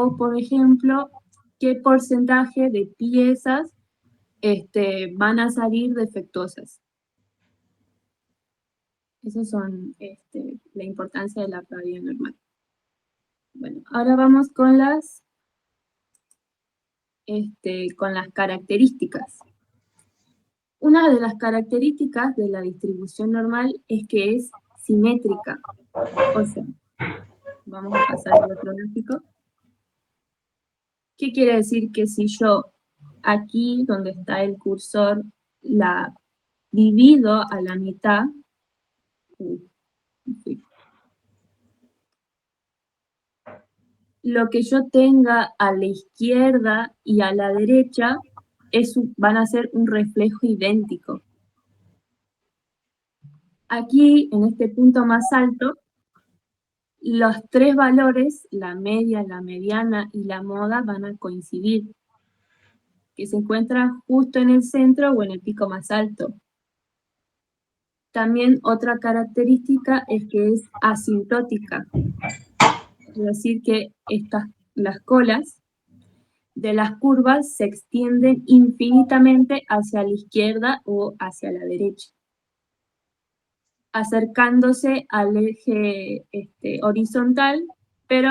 o, por ejemplo, qué porcentaje de piezas van a salir defectuosas. Esas son la importancia de la probabilidad normal. Bueno, ahora vamos con las características. Una de las características de la distribución normal es que es simétrica. O sea, vamos a pasar al otro gráfico. ¿Qué quiere decir? Que si yo aquí, donde está el cursor, la divido a la mitad, lo que yo tenga a la izquierda y a la derecha van a ser un reflejo idéntico. Aquí, en este punto más alto, los tres valores, la media, la mediana y la moda, van a coincidir, que se encuentran justo en el centro o en el pico más alto. También otra característica es que es asintótica, es decir, que las colas de las curvas se extienden infinitamente hacia la izquierda o hacia la derecha, acercándose al eje horizontal, pero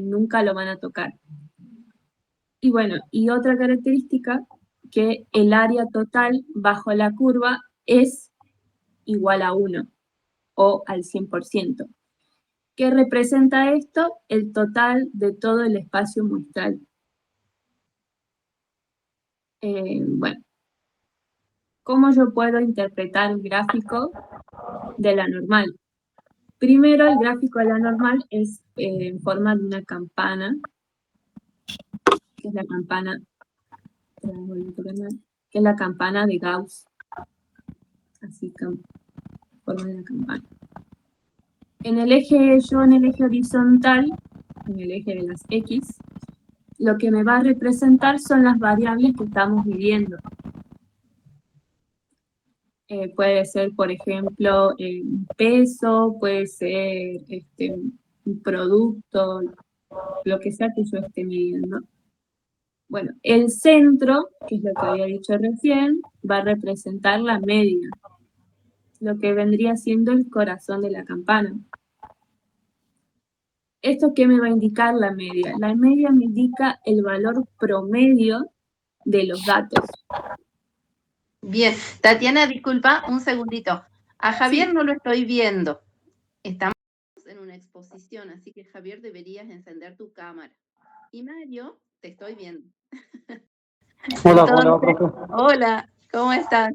nunca lo van a tocar. Y bueno, y otra característica, que el área total bajo la curva es igual a 1 o al 100%. ¿Qué representa esto? El total de todo el espacio muestral. Bueno, ¿cómo yo puedo interpretar el gráfico de la normal? Primero, el gráfico de la normal es en forma de una campana, que es la campana, que es la campana de Gauss. Así, forma de la campana. En el eje horizontal, en el eje de las X, lo que me va a representar son las variables que estamos midiendo. Puede ser, por ejemplo, un peso, puede ser un producto, lo que sea que yo esté midiendo. Bueno, el centro, que es lo que había dicho recién, va a representar la media, lo que vendría siendo el corazón de la campana. ¿Esto qué me va a indicar la media? La media me indica el valor promedio de los datos. Bien, Tatiana, disculpa, un segundito. A Javier no lo estoy viendo. Estamos en una exposición, así que Javier deberías encender tu cámara. Y Mario, te estoy viendo. Hola, Entonces, profe. hola, ¿cómo estás?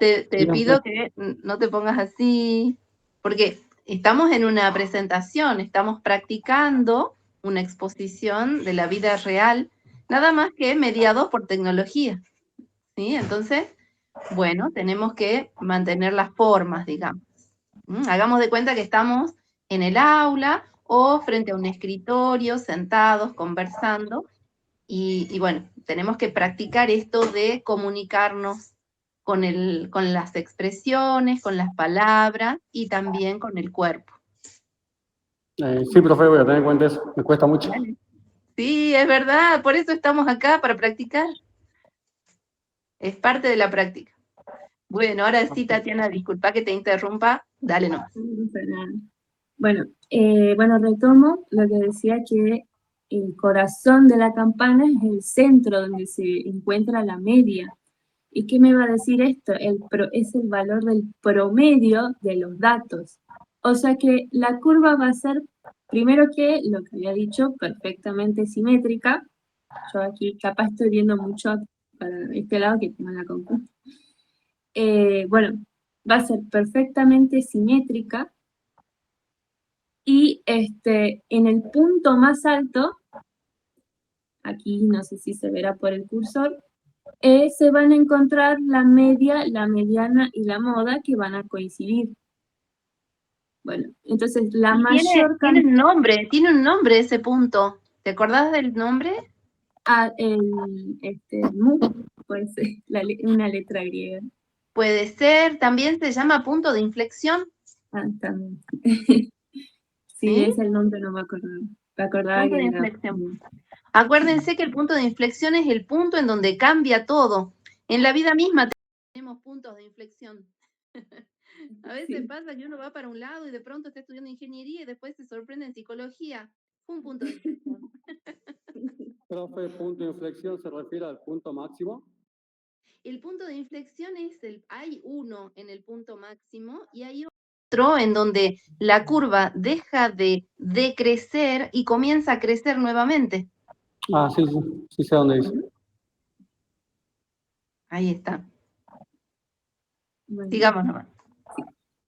Te Bien, pido que no te pongas así, porque estamos en una presentación, estamos practicando una exposición de la vida real, nada más que mediados por tecnología, ¿sí? Entonces, bueno, tenemos que mantener las formas, digamos. Hagamos de cuenta que estamos en el aula o frente a un escritorio, sentados, conversando, y bueno, tenemos que practicar esto de comunicarnos con las expresiones, con las palabras y también con el cuerpo. Sí, profe, voy a tener en cuenta eso. Me cuesta mucho. Sí, es verdad, por eso estamos acá, para practicar. Es parte de la práctica. Bueno, ahora sí, Tatiana, disculpa que te interrumpa, dale nomás. Bueno, retomo lo que decía, que el corazón de la campana es el centro donde se encuentra la media. ¿Y qué me va a decir esto? Es el valor del promedio de los datos. O sea que la curva va a ser, primero que lo que había dicho, perfectamente simétrica. Yo aquí capaz estoy viendo mucho para este lado que tengo la compu. Bueno, va a ser perfectamente simétrica. Y en el punto más alto, aquí no sé si se verá por el cursor, se van a encontrar la media, la mediana y la moda, que van a coincidir. Bueno, entonces la mayor cantidad... Tiene un nombre ese punto. ¿Te acordás del nombre? Ah, mu, puede ser una letra griega. Puede ser, también se llama punto de inflexión. Ah, también. Sí, ese es el nombre, no me acordaba. Me acordaba Punto que de era... inflexión. Acuérdense que el punto de inflexión es el punto en donde cambia todo. En la vida misma tenemos puntos de inflexión. A veces pasa que uno va para un lado y de pronto está estudiando ingeniería y después se sorprende en psicología. Fue un punto de inflexión. Profe, punto de inflexión se refiere al punto máximo. El punto de inflexión es hay uno en el punto máximo y hay otro en donde la curva deja de decrecer y comienza a crecer nuevamente. Ah, sí, sí sé dónde dice. Ahí está. Bueno. Sigamos nomás.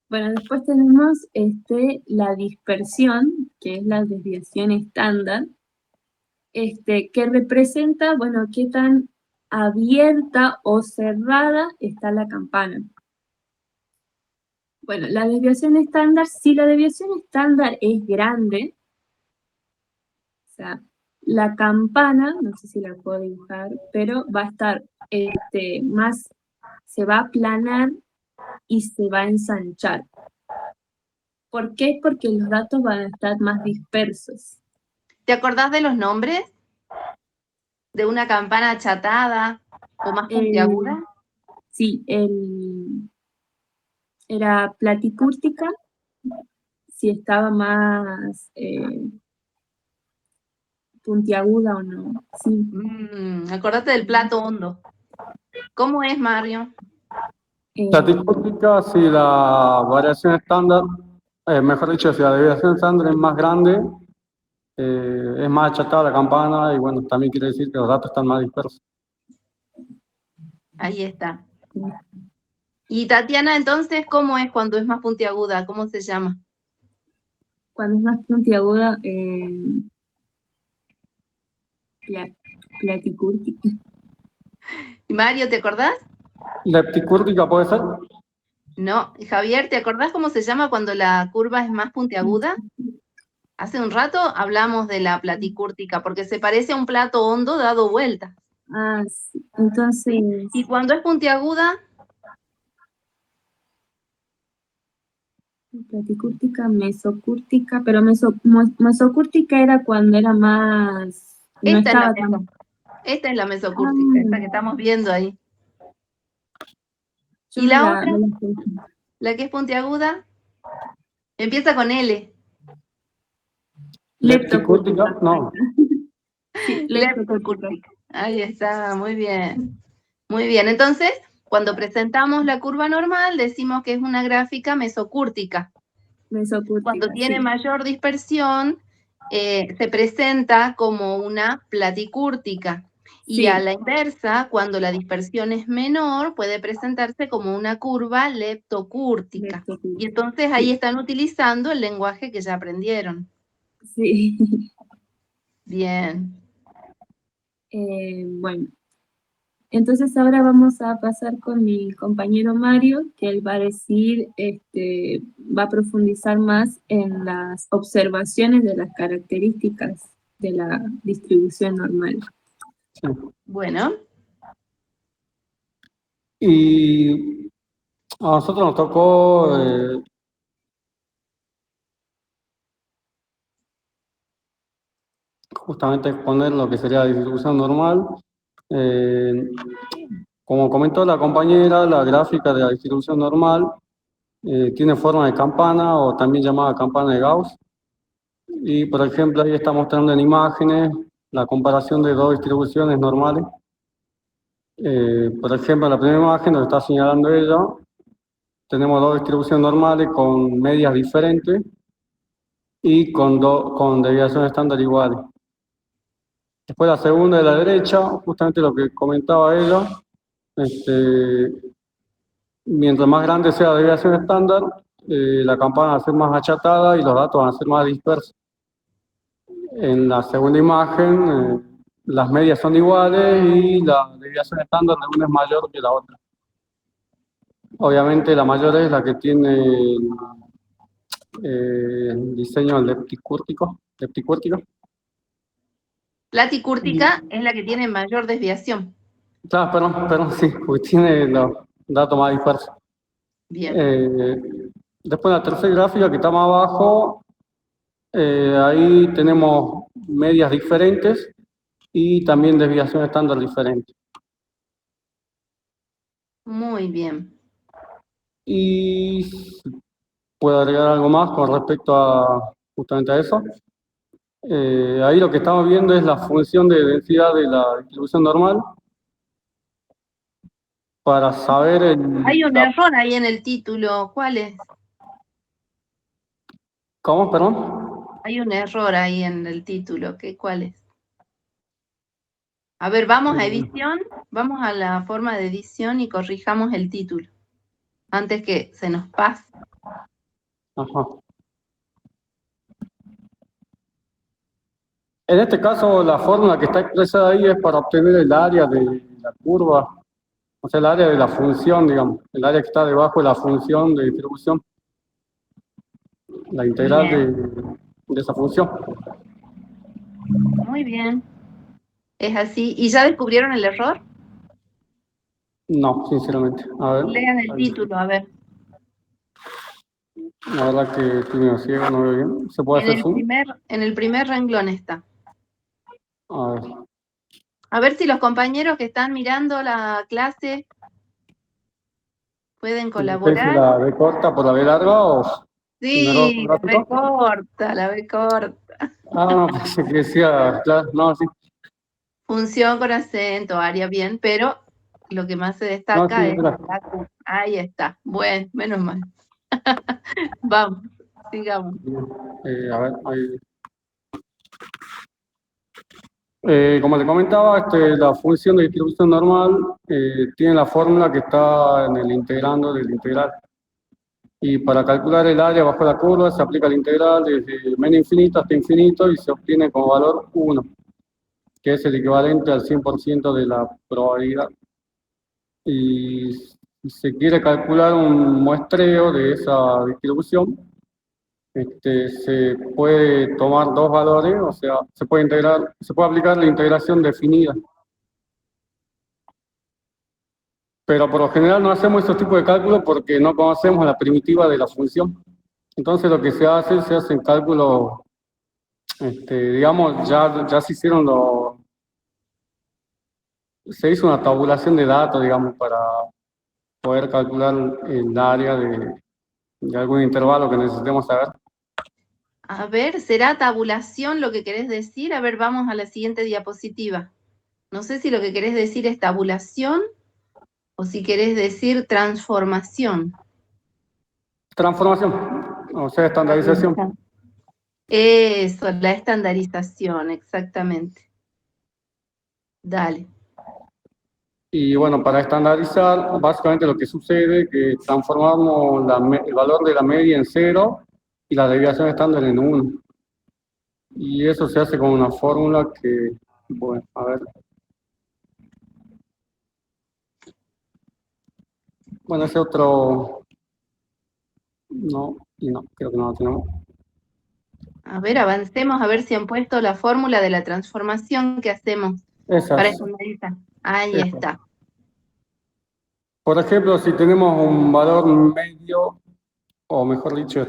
Bueno, después tenemos la dispersión, que es la desviación estándar, que representa, bueno, qué tan abierta o cerrada está la campana. Bueno, la desviación estándar, si la desviación estándar es grande, o sea, la campana, no sé si la puedo dibujar, pero va a estar más, se va a aplanar y se va a ensanchar. ¿Por qué? Porque los datos van a estar más dispersos. ¿Te acordás de los nombres? ¿De una campana achatada o más puntiaguda? Sí, era platicúrtica, si estaba más puntiaguda o no. Sí. Acordate del plato hondo. ¿Cómo es, Mario? Platicúrtica, si la variación estándar, mejor dicho, si la desviación estándar es más grande, es más achatada la campana y bueno, también quiere decir que los datos están más dispersos. Ahí está. Y Tatiana, entonces, ¿cómo es cuando es más puntiaguda? ¿Cómo se llama? Cuando es más puntiaguda, platicúrtica. ¿Y Mario, te acordás? ¿Lepticúrtica puede ser? No. Javier, ¿te acordás cómo se llama cuando la curva es más puntiaguda? Hace un rato hablamos de la platicúrtica, porque se parece a un plato hondo dado vuelta. Ah, sí. Entonces... ¿Y cuando es puntiaguda? Platicúrtica, mesocúrtica, pero mesocúrtica era cuando era más... No estaba tan... Esta es la mesocúrtica, esta que estamos viendo ahí. Yo ¿Y no la otra? no ¿La que es puntiaguda? Empieza con L. ¿Lepticúrtica? No. Sí, Leptocúrtica. Ahí está, muy bien. Muy bien, entonces, cuando presentamos la curva normal, decimos que es una gráfica mesocúrtica. Mesocúrtica, Cuando tiene sí. mayor dispersión, se presenta como una platicúrtica. Y Sí. a la inversa, cuando la dispersión es menor, puede presentarse como una curva leptocúrtica. Y entonces ahí están utilizando el lenguaje que ya aprendieron. Sí. Bien. Bueno, entonces ahora vamos a pasar con mi compañero Mario, que él va a decir, va a profundizar más en las observaciones de las características de la distribución normal. Sí. Bueno. Y a nosotros nos tocó justamente exponer lo que sería la distribución normal. Como comentó la compañera, la gráfica de la distribución normal tiene forma de campana o también llamada campana de Gauss. Y por ejemplo, ahí está mostrando en imágenes la comparación de dos distribuciones normales. Por ejemplo, en la primera imagen, donde está señalando ella, tenemos dos distribuciones normales con medias diferentes y con desviación estándar iguales. Después la segunda de la derecha, justamente lo que comentaba ella, mientras más grande sea la desviación estándar, la campana va a ser más achatada y los datos van a ser más dispersos. En la segunda imagen, las medias son iguales y la desviación estándar de una es mayor que la otra. Obviamente la mayor es la que tiene el diseño lepticúrtico. Platicúrtica es la que tiene mayor desviación. Claro, perdón, sí, porque tiene los datos más dispersos. Bien. Después la tercera gráfica que está más abajo, ahí tenemos medias diferentes y también desviación estándar diferente. Muy bien. Y puedo agregar algo más con respecto a justamente a eso. Ahí lo que estamos viendo es la función de densidad de la distribución normal para saber Hay un error ahí en el título. ¿Cuál es? ¿Cómo? Perdón. Hay un error ahí en el título. ¿Cuál es? A ver, vamos a edición, vamos a la forma de edición y corrijamos el título, antes que se nos pase. Ajá. En este caso, la fórmula que está expresada ahí es para obtener el área de la curva, o sea, el área de la función, digamos, el área que está debajo de la función de distribución, la integral de esa función. Muy bien. Es así. ¿Y ya descubrieron el error? No, sinceramente. A ver. Lean el título, a ver. La verdad que estoy medio ciego, no veo bien. ¿Se puede hacer zoom? En el primer renglón está. A ver. A ver si los compañeros que están mirando la clase pueden colaborar. ¿La B corta por la B larga o...? Sí, la B corta, la B corta. Ah, no, pensé que decía, claro, no, sí. Función con acento, área bien, pero lo que más se destaca es la Q. Ahí está. Bueno, menos mal. Vamos, sigamos. A ver, ahí. Como te comentaba, la función de distribución normal tiene la fórmula que está en el integrando del integral. Y para calcular el área bajo la curva se aplica el integral desde menos infinito hasta infinito y se obtiene como valor 1, que es el equivalente al 100% de la probabilidad. Y si se quiere calcular un muestreo de esa distribución, se puede tomar dos valores, o sea, se puede aplicar la integración definida. Pero por lo general no hacemos esos tipos de cálculos porque no conocemos la primitiva de la función. Entonces lo que se hace en cálculos, digamos, ya se hicieron se hizo una tabulación de datos, digamos, para poder calcular el área de algún intervalo que necesitemos saber. A ver, ¿será tabulación lo que querés decir? A ver, vamos a la siguiente diapositiva. No sé si lo que querés decir es tabulación o si querés decir transformación. Transformación, o sea, estandarización. Eso, la estandarización, exactamente. Dale. Y bueno, para estandarizar, básicamente lo que sucede es que transformamos el valor de la media en 0 y la desviación estándar en 1. Y eso se hace con una fórmula que, bueno, a ver. Bueno, ese otro... No, y no, creo que no lo tenemos. A ver, avancemos a ver si han puesto la fórmula de la transformación que hacemos para estandarizar. Ahí está. Por ejemplo, si tenemos un valor medio, o mejor dicho,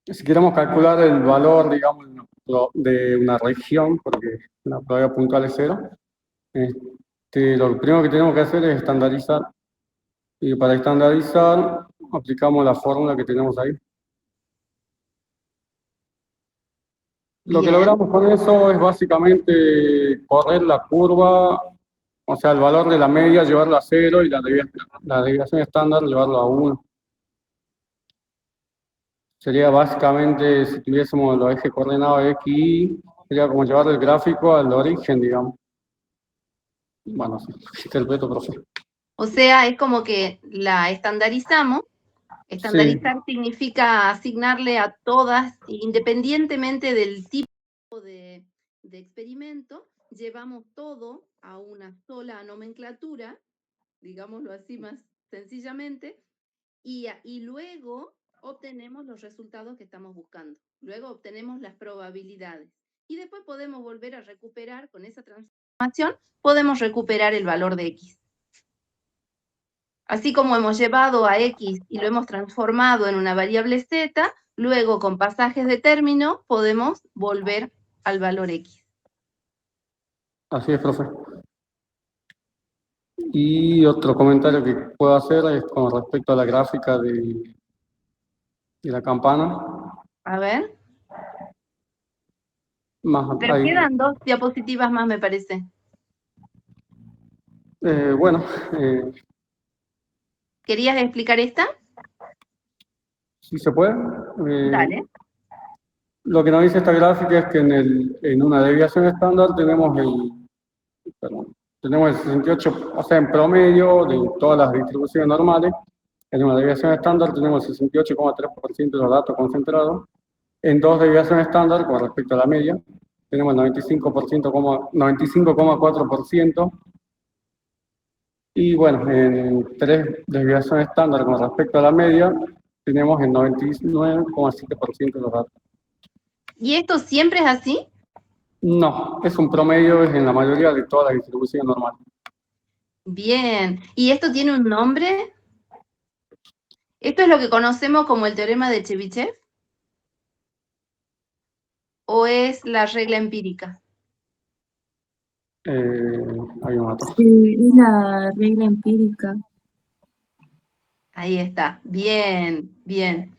si queremos calcular el valor, digamos, de una región, porque la probabilidad puntual es 0, lo primero que tenemos que hacer es estandarizar. Y para estandarizar, aplicamos la fórmula que tenemos ahí. Lo que logramos con eso es básicamente correr la curva, o sea, el valor de la media llevarlo a 0 y la desviación estándar llevarlo a 1. Sería básicamente, si tuviésemos los ejes coordenados X y, sería como llevar el gráfico al origen, digamos. Bueno, sí, interpreto, profe. O sea, es como que la estandarizamos. Estandarizar significa asignarle a todas, independientemente del tipo de experimento, llevamos todo a una sola nomenclatura, digámoslo así más sencillamente, y luego obtenemos los resultados que estamos buscando. Luego obtenemos las probabilidades. Y después podemos volver a recuperar, con esa transformación, podemos recuperar el valor de X. Así como hemos llevado a X y lo hemos transformado en una variable Z, luego con pasajes de término podemos volver al valor X. Así es, profe. Y otro comentario que puedo hacer es con respecto a la gráfica de la campana. A ver, Más pero ahí, quedan 2 diapositivas más, me parece. bueno, ¿Querías explicar esta? si se puede. Dale. Lo que nos dice esta gráfica es que en una desviación estándar tenemos tenemos el 68, o sea, en promedio de todas las distribuciones normales, en una desviación estándar tenemos el 68,3% de los datos concentrados. En dos desviaciones estándar, con respecto a la media, tenemos el 95,4%. Y bueno, en tres desviaciones estándar con respecto a la media, tenemos el 99,7% de los datos. ¿Y esto siempre es así? No, es un promedio, es en la mayoría de todas las distribuciones normales. Bien. ¿Y esto tiene un nombre? ¿Esto es lo que conocemos como el teorema de Chebyshev? ¿O es la regla empírica? Hay un dato. Sí, es la regla empírica. Ahí está. Bien, bien.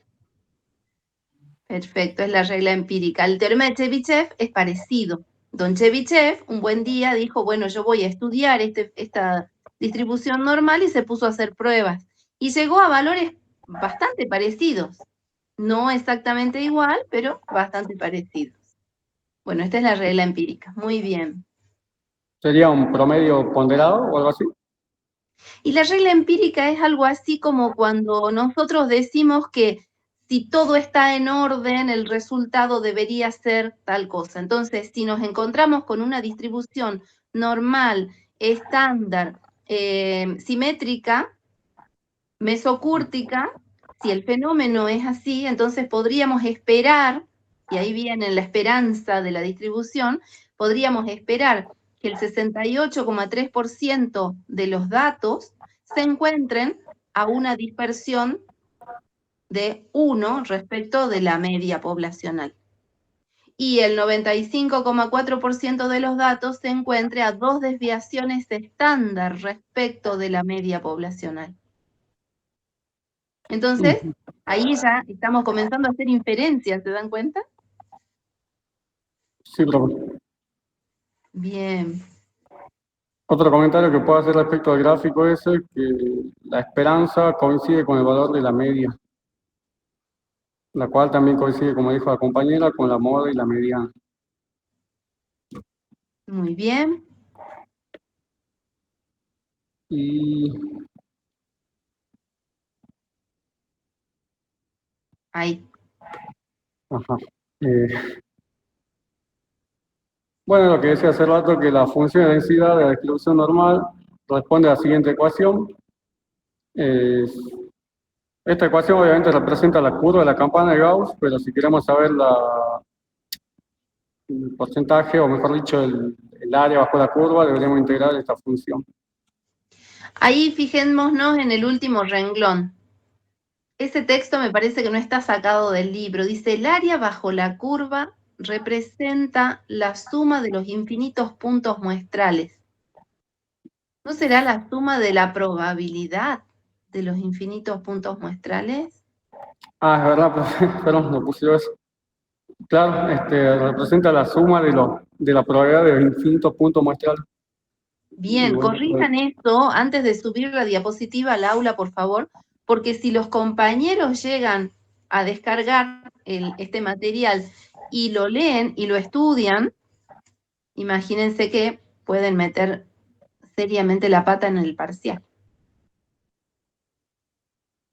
Perfecto, es la regla empírica. El teorema de Chebyshev es parecido. Don Chebyshev un buen día dijo, bueno, yo voy a estudiar esta distribución normal y se puso a hacer pruebas. Y llegó a valores bastante parecidos. No exactamente igual, pero bastante parecidos. Bueno, esta es la regla empírica. Muy bien. ¿Sería un promedio ponderado o algo así? Y la regla empírica es algo así como cuando nosotros decimos que si todo está en orden, el resultado debería ser tal cosa. Entonces, si nos encontramos con una distribución normal, estándar, simétrica, mesocúrtica, si el fenómeno es así, entonces podríamos esperar, y ahí viene la esperanza de la distribución, podríamos esperar que el 68,3% de los datos se encuentren a una dispersión de 1 respecto de la media poblacional. Y el 95,4% de los datos se encuentre a 2 desviaciones estándar respecto de la media poblacional. Entonces, ahí ya estamos comenzando a hacer inferencias, ¿se dan cuenta? Sí, profe. Bien. Otro comentario que puedo hacer respecto al gráfico ese es que la esperanza coincide con el valor de la media, la cual también coincide, como dijo la compañera, con la moda y la mediana. Muy bien. Y Ahí. ajá. Bueno, lo que decía hace rato, que la función de densidad de la distribución normal responde a la siguiente ecuación. Esta ecuación obviamente representa la curva de la campana de Gauss, pero si queremos saber el porcentaje, o mejor dicho, el área bajo la curva, deberíamos integrar esta función. Ahí fijémonos en el último renglón. Ese texto me parece que no está sacado del libro. Dice, el área bajo la curva representa la suma de los infinitos puntos muestrales. ¿No será la suma de la probabilidad de los infinitos puntos muestrales? Ah, es verdad, perdón, no puse yo eso. Claro, representa la suma de la probabilidad de los infinitos puntos muestrales. Bien, Bueno, corrijan esto antes de subir la diapositiva al aula, por favor, porque si los compañeros llegan a descargar este material y lo leen y lo estudian, imagínense que pueden meter seriamente la pata en el parcial.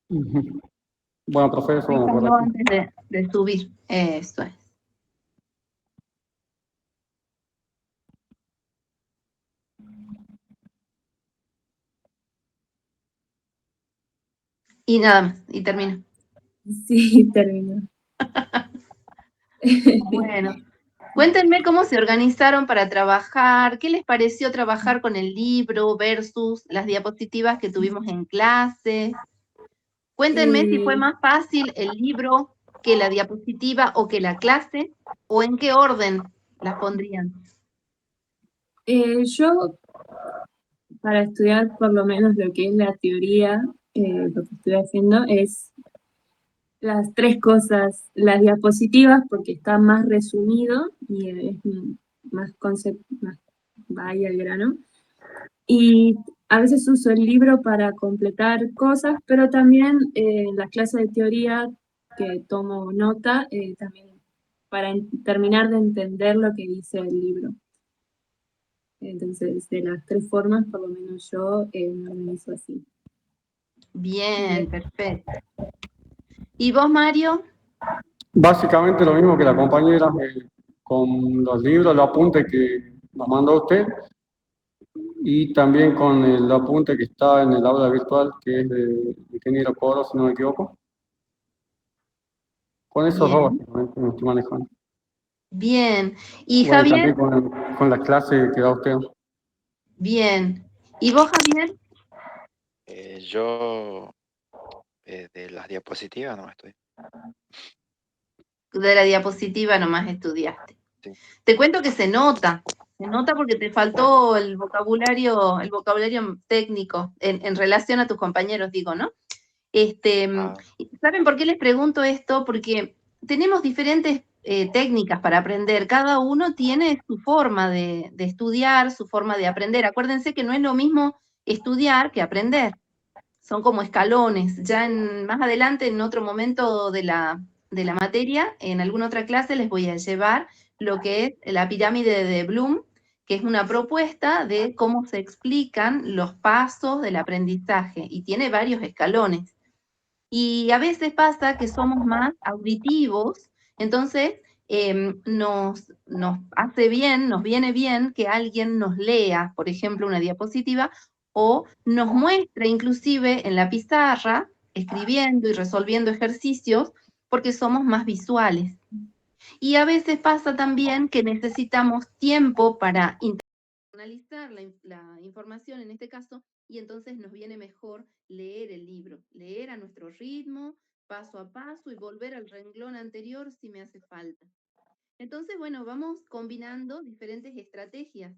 Bueno, profe, eso vamos por Corríjanlo aquí. antes de subir. Eso es. Y nada más, y termino. Sí, terminó. Bueno, cuéntenme cómo se organizaron para trabajar, qué les pareció trabajar con el libro versus las diapositivas que tuvimos en clase. Cuéntenme si fue más fácil el libro que la diapositiva o que la clase, o en qué orden las pondrían. Yo, para estudiar por lo menos lo que es la teoría, lo que estoy haciendo es las tres cosas, las diapositivas, porque está más resumido y es más concepto, más va ahí al grano. Y a veces uso el libro para completar cosas, pero también en las clases de teoría que tomo nota, también para terminar de entender lo que dice el libro. Entonces, de las tres formas, por lo menos yo me organizo así. Bien, perfecto. ¿Y vos, Mario? Básicamente lo mismo que la compañera, con los libros, los apuntes que nos mandó usted y también con el apunte que está en el aula virtual, que es de ingeniero Coro, si no me equivoco. Con esos dos, Bien, básicamente, me estoy manejando. bien. ¿Y Bueno, y Javier? también con la clase que da usted. Bien. ¿Y vos, Javier? Yo de las diapositivas no estoy. De la diapositiva nomás estudiaste. Sí. Te cuento que se nota porque te faltó el vocabulario técnico en relación a tus compañeros, digo, ¿no? Ah, ¿Saben por qué les pregunto esto? Porque tenemos diferentes técnicas para aprender. Cada uno tiene su forma de estudiar, su forma de aprender. Acuérdense que no es lo mismo estudiar que aprender. Son como escalones. Ya más adelante, en otro momento de la materia, en alguna otra clase les voy a llevar lo que es la pirámide de Bloom, que es una propuesta de cómo se explican los pasos del aprendizaje y tiene varios escalones. Y a veces pasa que somos más auditivos, entonces nos hace bien, nos viene bien que alguien nos lea, por ejemplo, una diapositiva, o nos muestre inclusive en la pizarra, escribiendo y resolviendo ejercicios, porque somos más visuales. Y a veces pasa también que necesitamos tiempo para analizar la información en este caso, y entonces nos viene mejor leer el libro, leer a nuestro ritmo, paso a paso y volver al renglón anterior si me hace falta. Entonces, bueno, vamos combinando diferentes estrategias.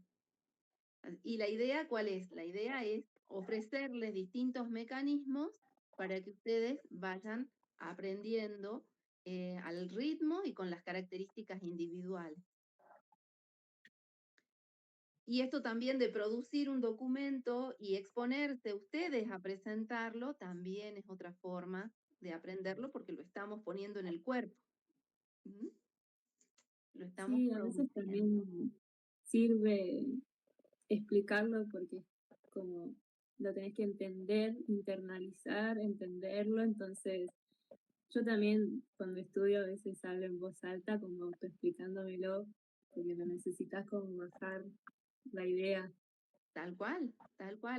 ¿Y la idea cuál es? La idea es ofrecerles distintos mecanismos para que ustedes vayan aprendiendo al ritmo y con las características individuales. Y esto también de producir un documento y exponerse ustedes a presentarlo, también es otra forma de aprenderlo porque lo estamos poniendo en el cuerpo. ¿Mm? Lo estamos Sí, a veces produciendo. también sirve explicarlo porque como lo tenés que entender, internalizar, entenderlo, entonces yo también cuando estudio a veces hablo en voz alta como autoexplicándomelo porque lo necesitas como bajar la idea. Tal cual,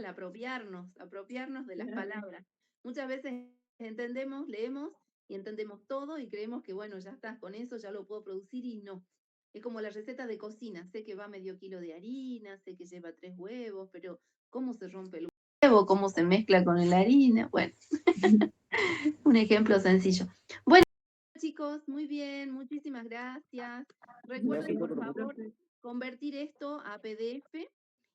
apropiarnos de las palabras. Muchas veces entendemos, leemos y entendemos todo y creemos que bueno, ya está, con eso ya lo puedo producir y no. Es como la receta de cocina, sé que va medio kilo de harina, sé que lleva 3 huevos, pero ¿cómo se rompe el huevo? ¿Cómo se mezcla con la harina? Bueno, un ejemplo sencillo. Bueno, chicos, muy bien, muchísimas gracias. Recuerden, por favor, convertir esto a PDF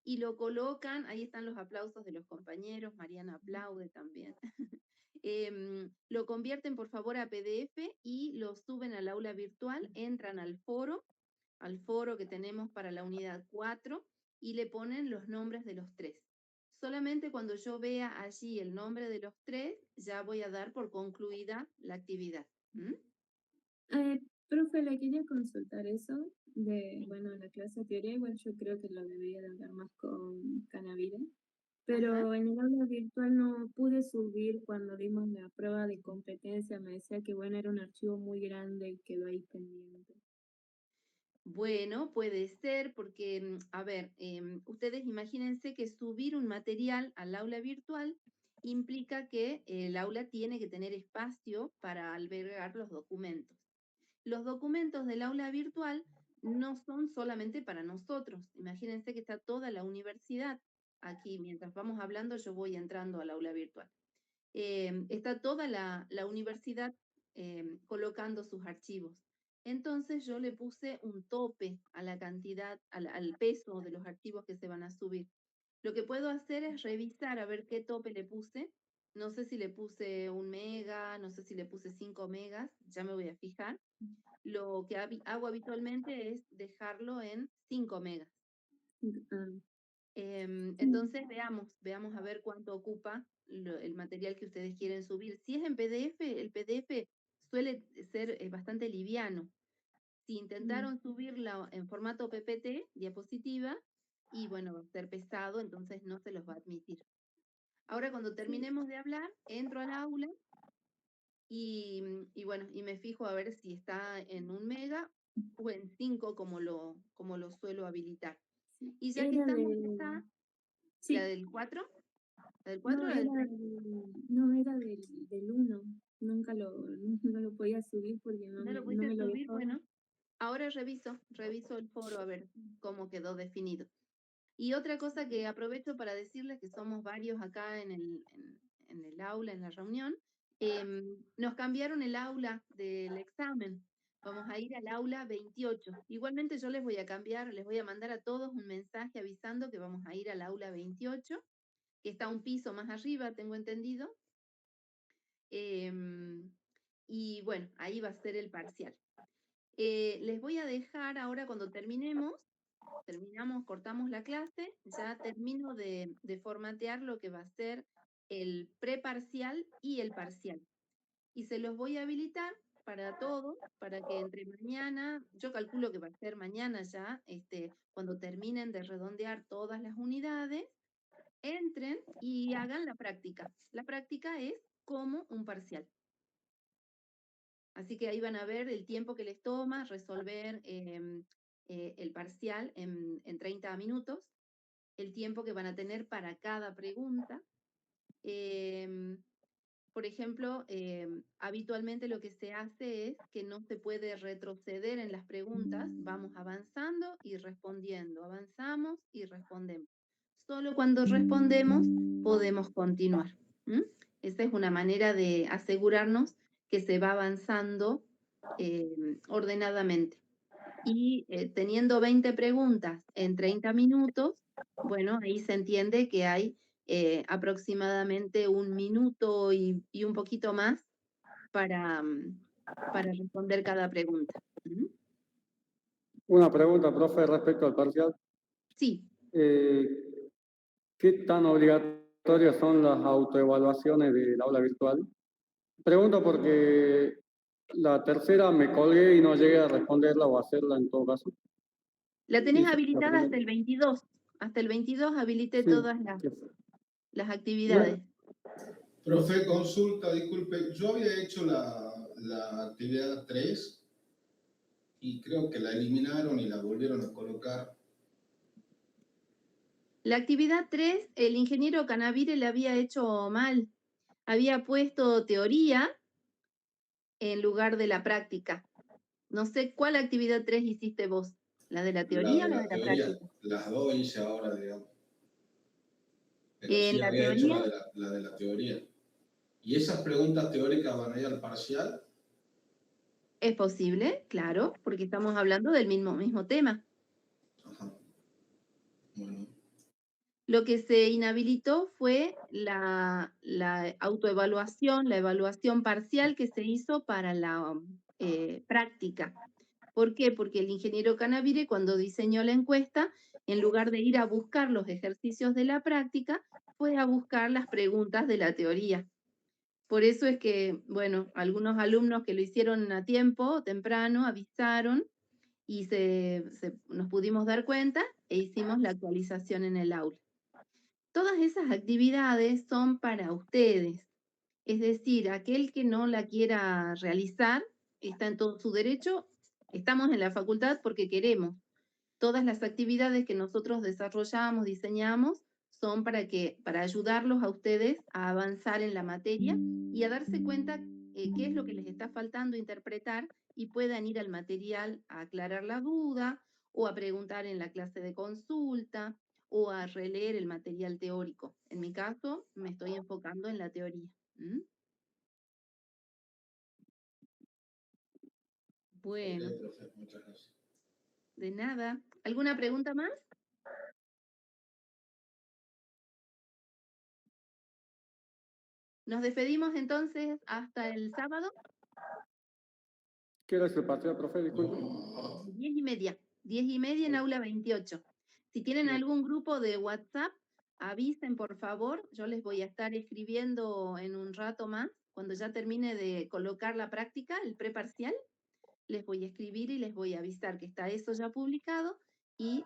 y lo colocan, ahí están los aplausos de los compañeros, Mariana aplaude también. Lo convierten, por favor, a PDF y lo suben al aula virtual, entran al foro que tenemos para la unidad 4 y le ponen los nombres de los 3. Solamente cuando yo vea allí el nombre de los 3, ya voy a dar por concluida la actividad. ¿Mm? Profe, le quería consultar eso de, bueno, la clase de teoría, igual yo creo que lo debería de hablar más con Canavire, pero en el aula virtual no pude subir cuando dimos la prueba de competencia, me decía que bueno, era un archivo muy grande y quedó ahí pendiente. Bueno, puede ser porque, a ver, ustedes imagínense que subir un material al aula virtual implica que el aula tiene que tener espacio para albergar los documentos. Los documentos del aula virtual no son solamente para nosotros. Imagínense que está toda la universidad aquí. Mientras vamos hablando, yo voy entrando al aula virtual. Está toda la universidad colocando sus archivos. entonces yo le puse un tope a la cantidad, al peso de los archivos que se van a subir. Lo que puedo hacer es revisar a ver qué tope le puse. No sé si le puse 1 mega, no sé si le puse 5 megas, ya me voy a fijar. Lo que hago habitualmente es dejarlo en 5 megas. Ah, Entonces veamos a ver cuánto ocupa el material que ustedes quieren subir. Si es en PDF, el PDF suele ser bastante liviano. Si intentaron subirla en formato PPT, diapositiva, y bueno, va a ser pesado, entonces no se los va a admitir. Ahora cuando terminemos de hablar, entro al aula y bueno, y me fijo a ver si está en 1 mega o en 5 como lo suelo habilitar. sí. Y ya que Era estamos de... acá, Sí, ¿la del 4? ¿La del 4 no, o la del era 3? no, era del 1. Nunca lo podía subir porque ¿No lo no pudiste me lo subir? dejaba. Bueno, ahora reviso el foro a ver cómo quedó definido. Y otra cosa que aprovecho para decirles que somos varios acá en el aula, en la reunión, nos cambiaron el aula del examen. Vamos a ir al aula 28. Igualmente yo les voy a mandar a todos un mensaje avisando que vamos a ir al aula 28, que está un piso más arriba, tengo entendido. Y bueno, ahí va a ser el parcial. Les voy a dejar ahora cuando terminamos, cortamos la clase, ya termino de formatear lo que va a ser el preparcial y el parcial. Y se los voy a habilitar para todos, para que entre mañana, yo calculo que va a ser mañana ya, cuando terminen de redondear todas las unidades, entren y hagan la práctica. La práctica es como un parcial. Así que ahí van a ver el tiempo que les toma resolver el parcial en 30 minutos, el tiempo que van a tener para cada pregunta. Por ejemplo, habitualmente lo que se hace es que no se puede retroceder en las preguntas, vamos avanzando y respondiendo, avanzamos y respondemos. Solo cuando respondemos podemos continuar. Esa es una manera de asegurarnos que se va avanzando ordenadamente. Y teniendo 20 preguntas en 30 minutos, bueno, ahí se entiende que hay aproximadamente 1 minuto y un poquito más para responder cada pregunta. Una pregunta, profe, respecto al parcial. Sí, ¿Qué tan obligatorias son las autoevaluaciones del aula virtual? Pregunto porque la tercera me colgué y no llegué a responderla o a hacerla en todo caso. la tenés Esa es la habilitada primera. hasta el 22. Hasta el 22 habilité Sí, todas que- las actividades. Profe, consulta, disculpe, yo había hecho la actividad 3 y creo que la eliminaron y la volvieron a colocar. La actividad 3, el ingeniero Canavire le había hecho mal. Había puesto teoría en lugar de la práctica. No sé cuál actividad 3 hiciste vos. ¿La de la teoría o la de la teoría, práctica? las dos hice ahora, digamos. Pero En sí la había hecho teoría la de la teoría. ¿Y esas preguntas teóricas van a ir al parcial? es posible, claro, porque estamos hablando del mismo tema. Ajá. Bueno. Lo que se inhabilitó fue la autoevaluación, la evaluación parcial que se hizo para la práctica. ¿Por qué? Porque el ingeniero Canavire, cuando diseñó la encuesta, en lugar de ir a buscar los ejercicios de la práctica, fue a buscar las preguntas de la teoría. Por eso es que, bueno, algunos alumnos que lo hicieron a tiempo, temprano, avisaron y nos pudimos dar cuenta e hicimos la actualización en el aula. Todas esas actividades son para ustedes. Es decir, aquel que no la quiera realizar está en todo su derecho. Estamos en la facultad porque queremos. Todas las actividades que nosotros desarrollamos, diseñamos, son para ayudarlos a ustedes a avanzar en la materia y a darse cuenta qué es lo que les está faltando interpretar y puedan ir al material a aclarar la duda o a preguntar en la clase de consulta o a releer el material teórico. En mi caso, me estoy enfocando en la teoría. Bueno, Ok, profe, muchas gracias. de nada. ¿Alguna pregunta más? Nos despedimos entonces hasta el sábado, ¿Qué hora es el partido, profe? Disculpe. 10:30. 10:30 en aula 28. Si tienen Bien. algún grupo de WhatsApp, avisen por favor. Yo les voy a estar escribiendo en un rato más, cuando ya termine de colocar la práctica, el preparcial. Les voy a escribir y les voy a avisar que está eso ya publicado y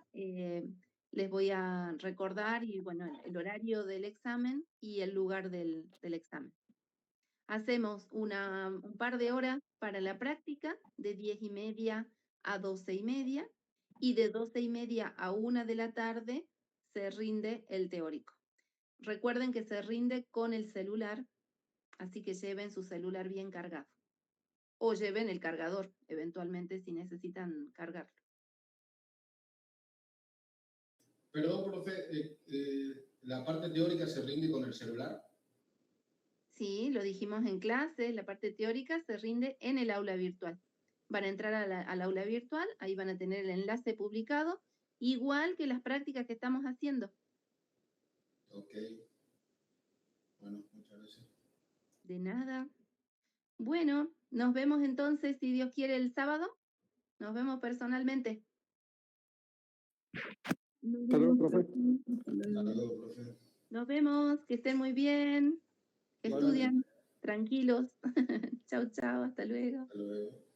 les voy a recordar y bueno, el horario del examen y el lugar del examen. Hacemos un par de horas para la práctica, de 10:30 a 12:30, y de 12:30 a 1 de la tarde se rinde el teórico. Recuerden que se rinde con el celular, así que lleven su celular bien cargado. O lleven el cargador, eventualmente, si necesitan cargarlo. Perdón, profe, ¿la parte teórica se rinde con el celular? Sí, lo dijimos en clase, la parte teórica se rinde en el aula virtual. Van a entrar al aula virtual, ahí van a tener el enlace publicado, igual que las prácticas que estamos haciendo. Ok. Bueno, muchas gracias. De nada. Bueno, nos vemos entonces, si Dios quiere, el sábado. Nos vemos personalmente. Hasta luego, profe. Hasta Hasta luego. luego, profe. Nos vemos, que estén muy bien, que Igualmente. estudian tranquilos. Chau, chau, hasta luego. Hasta luego.